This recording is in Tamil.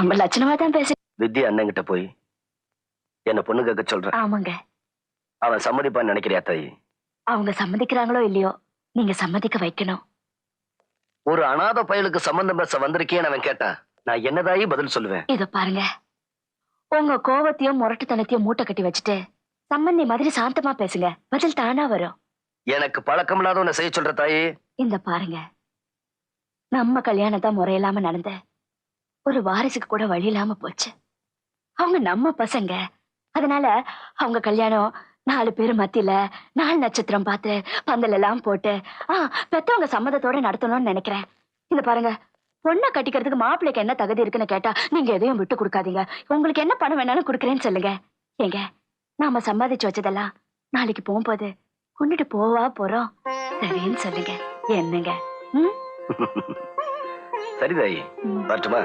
ரொம்ப லட்சணமா தான் பேச. வித்யா அண்ணன் கிட்ட போய் என்ன பொண்ணு கேட்க சொல்ற. ஆமாங்க. அவன் சம்மதிப்பான்னு நினைக்கிறியா தாயி? அவங்க சம்மதிக்கிறாங்களோ இல்லையோ, நீங்க சம்மதிக்க வைக்கணும். ஒரு அனாதை பயலுக்கு சம்பந்தம் பேச வந்திருக்கேன்னு அவன் கேட்டா நான் என்னதாயி பதில் சொல்லுவேன்? இத பாருங்க, உங்க கோவத்தையும் முரட்டுத்தனத்தையும் மூட்டை கட்டி வச்சுட்டு சம்பந்தி மாதிரி சாந்தமா பேசுங்க, பதில் தானா வரும். எனக்கு பழக்கம் இல்லாத உன்னை செய்ய சொல்ற தாயி. இந்த பாருங்க, நம்ம கல்யாணத்தை முறையில்லாம நடந்த ஒரு வாரிசுக்கு கூட வழி இல்லாம போச்சு. அவங்க நம்ம பசங்க, அதனால அவங்க கல்யாணம் 4 பேர் மத்தியில 4 நட்சத்திரம் பார்த்து பந்தல் எல்லாம் போட்டு பெத்தவங்க சம்மதத்தோட நடத்தணும்னு நினைக்கிறேன். இந்த பாருங்க, பொண்ணை கட்டிக்கிறதுக்கு மாப்பிள்ளைக்கு என்ன தகுதி இருக்குன்னு கேட்டா நீங்க எதையும் விட்டு கொடுக்காதீங்க. உங்களுக்கு என்ன பணம் வேணாலும் கொடுக்குறேன்னு சொல்லுங்க. ஏங்க, நாம சம்பாதிச்சு வச்சதெல்லாம் நாளைக்கு போகும்போது கொண்டுட்டு போவா போறோம். சரின்னு சொல்லுங்க. என்னங்க? சரி தாயி, வரட்டுமா?